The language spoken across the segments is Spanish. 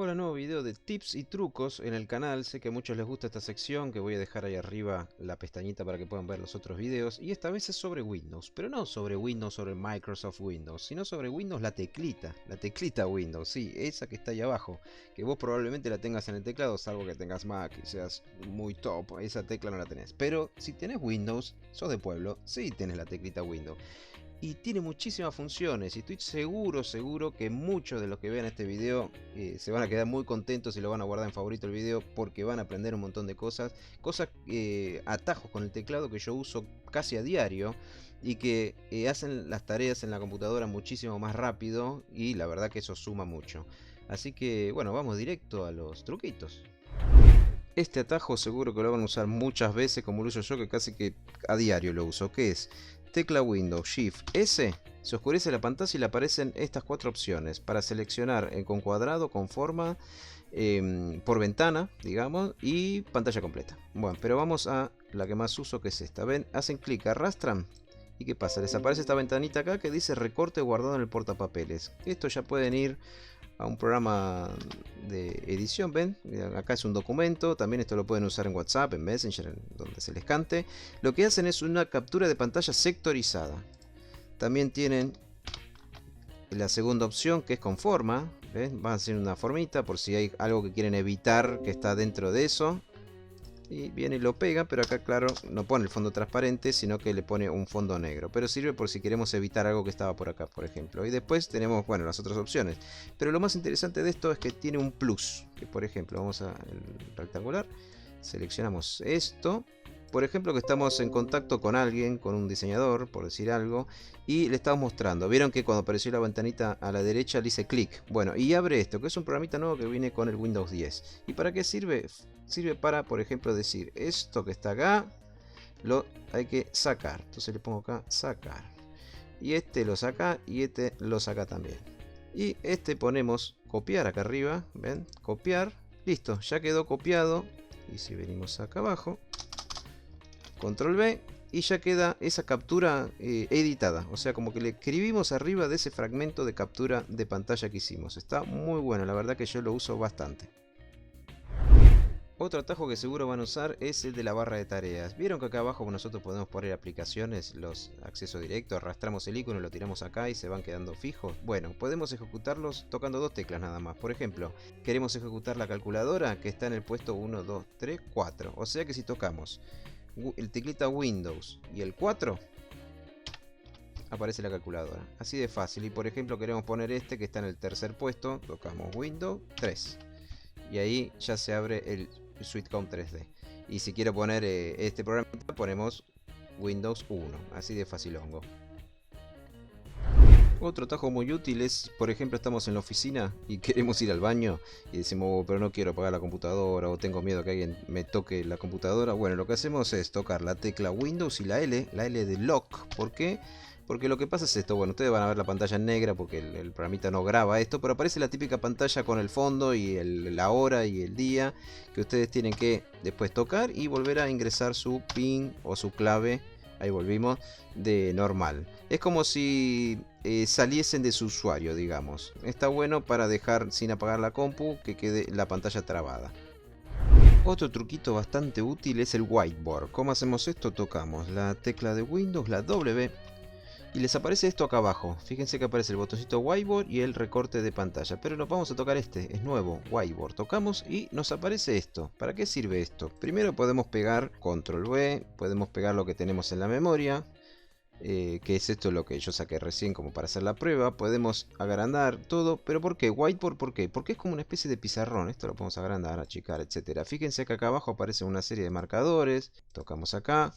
Hola, nuevo video de tips y trucos en el canal. Sé que a muchos les gusta esta sección, que voy a dejar ahí arriba la pestañita para que puedan ver los otros videos. Y esta vez es sobre Windows, pero no sobre Windows, sobre Microsoft Windows, sino sobre Windows, la teclita Windows, sí, esa que está ahí abajo, que vos probablemente la tengas en el teclado, salvo que tengas Mac y seas muy top, esa tecla no la tenés. Pero si tenés Windows, sos de pueblo, sí tenés la teclita Windows. Y tiene muchísimas funciones y estoy seguro que muchos de los que vean este video se van a quedar muy contentos y lo van a guardar en favorito el video porque van a aprender un montón de cosas, atajos con el teclado que yo uso casi a diario y que hacen las tareas en la computadora muchísimo más rápido, y la verdad que eso suma mucho. Así que bueno, vamos directo a los truquitos. Este atajo seguro que lo van a usar muchas veces, como lo uso yo, que casi que a diario lo uso, que es tecla Windows Shift S, se oscurece la pantalla y le aparecen estas cuatro opciones para seleccionar con cuadrado, con forma, por ventana, digamos, y pantalla completa. Bueno, pero vamos a la que más uso, que es esta. Ven, hacen clic, arrastran, y ¿qué pasa? Les aparece esta ventanita acá que dice recorte guardado en el portapapeles. Esto ya pueden ir a un programa de edición, ven, acá es un documento, también esto lo pueden usar en WhatsApp, en Messenger, en donde se les cante. Lo que hacen es una captura de pantalla sectorizada. También tienen la segunda opción, que es con forma, ¿ven? Van a hacer una formita por si hay algo que quieren evitar que está dentro de eso. Y viene y lo pega, pero acá claro no pone el fondo transparente, sino que le pone un fondo negro, pero sirve por si queremos evitar algo que estaba por acá, por ejemplo. Y después tenemos, bueno, las otras opciones, pero lo más interesante de esto es que tiene un plus, que por ejemplo vamos al rectangular, seleccionamos esto, por ejemplo que estamos en contacto con alguien, con un diseñador, por decir algo, y le estamos mostrando. Vieron que cuando apareció la ventanita a la derecha le hice clic, bueno, y abre esto, que es un programita nuevo que viene con el Windows 10. ¿Y para qué sirve? Sirve para, por ejemplo, decir esto que está acá lo hay que sacar. Entonces le pongo acá sacar, y este lo saca y este lo saca también, y este ponemos copiar acá arriba, ven, copiar, listo, ya quedó copiado. Y si venimos acá abajo, control V, y ya queda esa captura editada, o sea, como que le escribimos arriba de ese fragmento de captura de pantalla que hicimos. Está muy bueno, la verdad que yo lo uso bastante. Otro atajo que seguro van a usar es el de la barra de tareas. Vieron que acá abajo nosotros podemos poner aplicaciones, los acceso directo, arrastramos el icono, lo tiramos acá y se van quedando fijos. Bueno, podemos ejecutarlos tocando dos teclas nada más. Por ejemplo, queremos ejecutar la calculadora que está en el puesto 1, 2, 3, 4. O sea que si tocamos el teclita Windows y el 4, aparece la calculadora. Así de fácil. Y por ejemplo queremos poner este que está en el tercer puesto, tocamos Windows 3. Y ahí ya se abre el SweetCom 3D. Y si quiero poner este programa, ponemos Windows 1. Así de facilongo. Otro atajo muy útil es, por ejemplo, estamos en la oficina y queremos ir al baño y decimos, oh, pero no quiero apagar la computadora o tengo miedo que alguien me toque la computadora. Bueno, lo que hacemos es tocar la tecla Windows y la L de Lock. ¿Por qué? Porque lo que pasa es esto, bueno, ustedes van a ver la pantalla en negra porque el programita no graba esto, pero aparece la típica pantalla con el fondo y la hora y el día que ustedes tienen que después tocar y volver a ingresar su PIN o su clave. Ahí volvimos, de normal. Es como si saliesen de su usuario, digamos. Está bueno para dejar sin apagar la compu, que quede la pantalla trabada. Otro truquito bastante útil es el whiteboard. ¿Cómo hacemos esto? Tocamos la tecla de Windows, la W, y les aparece esto acá abajo. Fíjense que aparece el botoncito whiteboard y el recorte de pantalla. Pero nos vamos a tocar este, es nuevo, whiteboard. Tocamos y nos aparece esto. ¿Para qué sirve esto? Primero podemos pegar control V, podemos pegar lo que tenemos en la memoria. Que es esto lo que yo saqué recién como para hacer la prueba. Podemos agrandar todo. ¿Pero por qué? Whiteboard, ¿por qué? Porque es como una especie de pizarrón. Esto lo podemos agrandar, achicar, etcétera. Fíjense que acá abajo aparece una serie de marcadores. Tocamos acá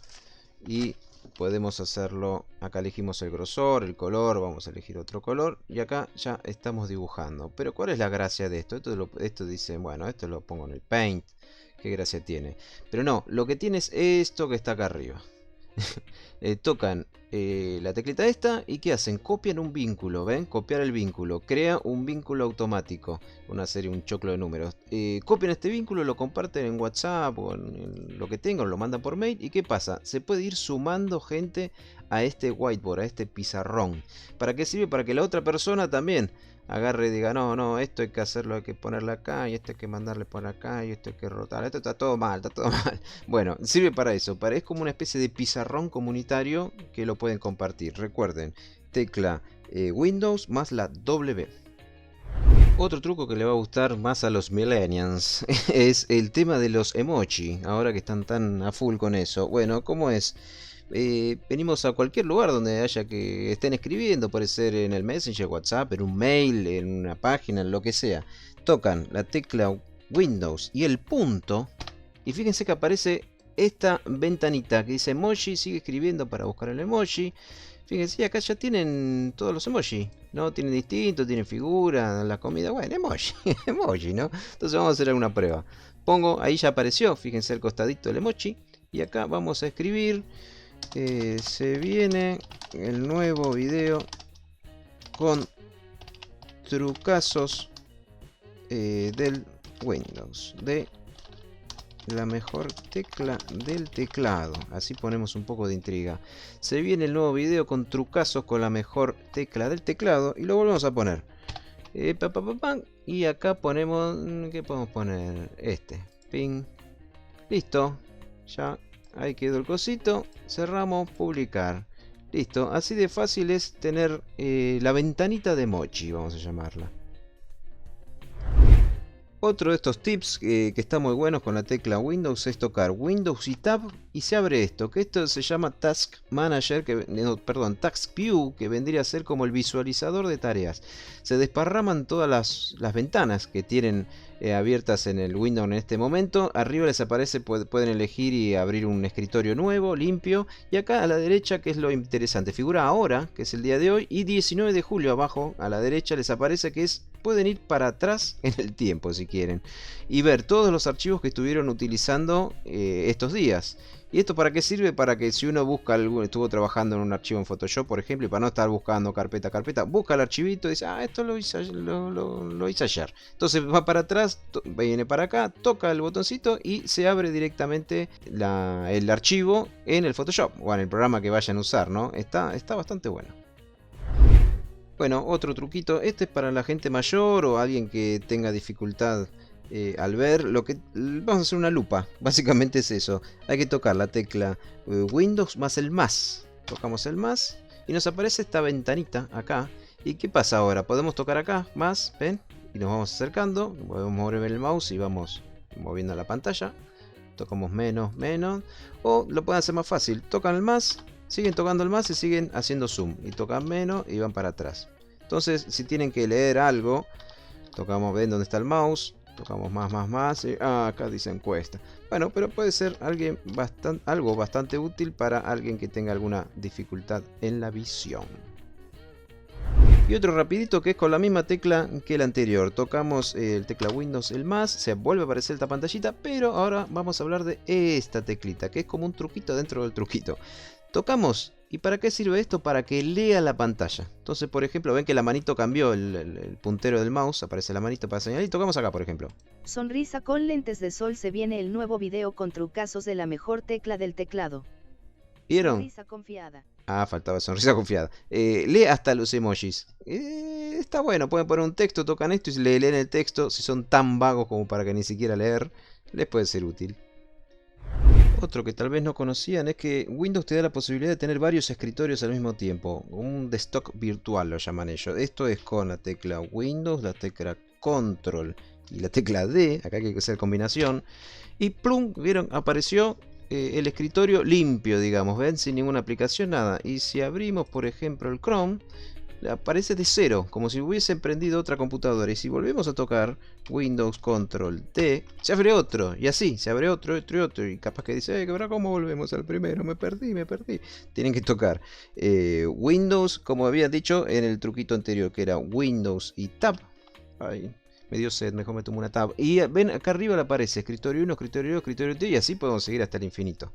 y podemos hacerlo. Acá elegimos el grosor, el color, vamos a elegir otro color y acá ya estamos dibujando. Pero ¿cuál es la gracia de esto? Esto dice, bueno, esto lo pongo en el Paint, qué gracia tiene. Pero no, lo que tiene es esto que está acá arriba. Tocan la teclita esta y ¿qué hacen? Copian un vínculo, ¿ven? Copiar el vínculo, crea un vínculo automático, una serie, un choclo de números. Copian este vínculo, lo comparten en WhatsApp o en lo que tengan, lo mandan por mail. ¿Y qué pasa? Se puede ir sumando gente a este whiteboard, a este pizarrón. ¿Para qué sirve? Para que la otra persona también agarre y diga, no, no, esto hay que hacerlo, hay que ponerlo acá, y esto hay que mandarle por acá, y esto hay que rotar, esto está todo mal, está todo mal. Bueno, sirve para eso, es como una especie de pizarrón comunitario que lo pueden compartir. Recuerden, tecla Windows más la W. Otro truco que le va a gustar más a los millennials es el tema de los emoji, ahora que están tan a full con eso. Bueno, ¿cómo es? Venimos a cualquier lugar donde haya que estén escribiendo, puede ser en el Messenger, WhatsApp, en un mail, en una página, en lo que sea. Tocan la tecla Windows y el punto, y fíjense que aparece esta ventanita que dice emoji, sigue escribiendo para buscar el emoji. Fíjense, acá ya tienen todos los emoji, ¿no? Tienen distintos, tienen figuras, la comida, bueno, emoji, emoji, ¿no? Entonces vamos a hacer alguna prueba. Pongo, ahí ya apareció, fíjense al costadito el emoji. Y acá vamos a escribir, se viene el nuevo video con trucazos del Windows, de la mejor tecla del teclado. Así ponemos un poco de intriga. Se viene el nuevo video con trucazos con la mejor tecla del teclado. Y lo volvemos a poner. Y acá ponemos... ¿Qué podemos poner? Este. Ping. Listo. Ya. Ahí quedó el cosito. Cerramos. Publicar. Listo. Así de fácil es tener la ventanita de emoji. Vamos a llamarla. Otro de estos tips que está muy bueno con la tecla Windows es tocar Windows y Tab y se abre esto, que esto se llama Task Manager, Task View, que vendría a ser como el visualizador de tareas. Se desparraman todas las ventanas que tienen abiertas en el Windows en este momento. Arriba les aparece, pueden elegir y abrir un escritorio nuevo, limpio. Y acá a la derecha, que es lo interesante, figura ahora, que es el día de hoy, y 19 de julio abajo a la derecha les aparece que pueden ir para atrás en el tiempo si quieren y ver todos los archivos que estuvieron utilizando estos días. ¿Y esto para qué sirve? Para que si uno busca estuvo trabajando en un archivo en Photoshop, por ejemplo, y para no estar buscando carpeta a carpeta, busca el archivito y dice, esto lo hice ayer. Entonces va para atrás, viene para acá, toca el botoncito y se abre directamente el archivo en el Photoshop o en el programa que vayan a usar, ¿no? Está bastante bueno. Bueno, otro truquito, este es para la gente mayor o alguien que tenga dificultad al ver. Vamos a hacer una lupa, básicamente es eso. Hay que tocar la tecla Windows más el más. Tocamos el más y nos aparece esta ventanita acá. ¿Y qué pasa ahora? Podemos tocar acá, más, ¿ven? Y nos vamos acercando, podemos mover el mouse y vamos moviendo la pantalla. Tocamos menos, menos. O lo pueden hacer más fácil, tocan el más. Siguen tocando el más y siguen haciendo zoom. Y tocan menos y van para atrás. Entonces, si tienen que leer algo, tocamos, ven dónde está el mouse. Tocamos más. Y, acá dice encuesta. Bueno, pero puede ser algo bastante útil para alguien que tenga alguna dificultad en la visión. Y otro rapidito que es con la misma tecla que el anterior. Tocamos el tecla Windows, el más, se vuelve a aparecer esta pantallita, pero ahora vamos a hablar de esta teclita, que es como un truquito dentro del truquito. Tocamos, ¿y para qué sirve esto? Para que lea la pantalla. Entonces, por ejemplo, ven que la manito cambió, el puntero del mouse, aparece la manito para señalar y tocamos acá, por ejemplo. Sonrisa con lentes de sol, se viene el nuevo video con trucazos de la mejor tecla del teclado. ¿Vieron? Sonrisa confiada. Faltaba sonrisa confiada. Lee hasta los emojis. Está bueno, pueden poner un texto, tocan esto y leen el texto. Si son tan vagos como para que ni siquiera leer, les puede ser útil. Otro que tal vez no conocían es que Windows te da la posibilidad de tener varios escritorios al mismo tiempo. Un desktop virtual lo llaman ellos. Esto es con la tecla Windows, la tecla Control y la tecla D. Acá hay que hacer combinación. Y plum, ¿vieron? Apareció el escritorio limpio, digamos, ven, sin ninguna aplicación, nada. Y si abrimos, por ejemplo, el Chrome, aparece de cero, como si hubiese prendido otra computadora. Y si volvemos a tocar Windows Control T, se abre otro, y así, se abre otro, y capaz que dice, ¿cómo volvemos al primero? Me perdí. Tienen que tocar Windows, como había dicho en el truquito anterior, que era Windows y Tab. Ay, me dio sed, mejor me tomo una tab. Y ven, acá arriba le aparece escritorio 1, escritorio 2, escritorio 3, y así podemos seguir hasta el infinito.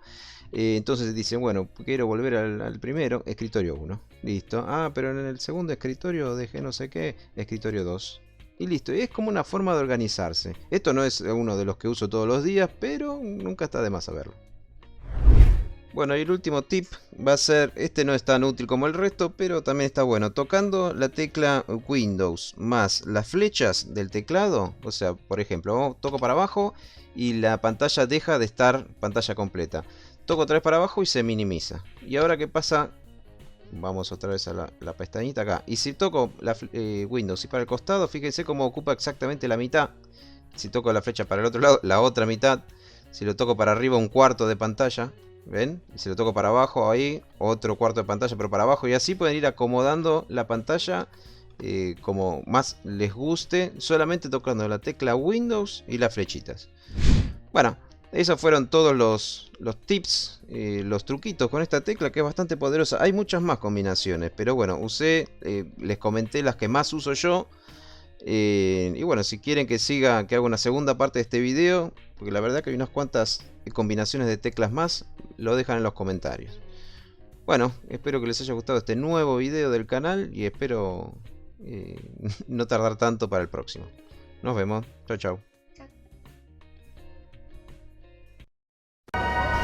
Entonces dicen, bueno, quiero volver al primero, escritorio 1. Listo. Pero en el segundo escritorio dejé no sé qué, escritorio 2. Y listo. Y es como una forma de organizarse. Esto no es uno de los que uso todos los días, pero nunca está de más saberlo. Bueno, y el último tip va a ser, este no es tan útil como el resto, pero también está bueno. Tocando la tecla Windows más las flechas del teclado, o sea, por ejemplo, toco para abajo y la pantalla deja de estar pantalla completa. Toco otra vez para abajo y se minimiza. Y ahora, ¿qué pasa? Vamos otra vez a la pestañita acá. Y si toco Windows y para el costado, fíjense cómo ocupa exactamente la mitad. Si toco la flecha para el otro lado, la otra mitad. Si lo toco para arriba, un cuarto de pantalla. ¿Ven? Y si lo toco para abajo, ahí, otro cuarto de pantalla, pero para abajo. Y así pueden ir acomodando la pantalla como más les guste, solamente tocando la tecla Windows y las flechitas. Bueno, esos fueron todos los tips, los truquitos con esta tecla, que es bastante poderosa. Hay muchas más combinaciones, pero bueno, les comenté las que más uso yo. Y bueno, si quieren que haga una segunda parte de este video, porque la verdad que hay unas cuantas combinaciones de teclas más, lo dejan en los comentarios. Bueno, espero que les haya gustado este nuevo video del canal y espero no tardar tanto para el próximo. Nos vemos, chao chao.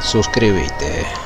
Suscríbete.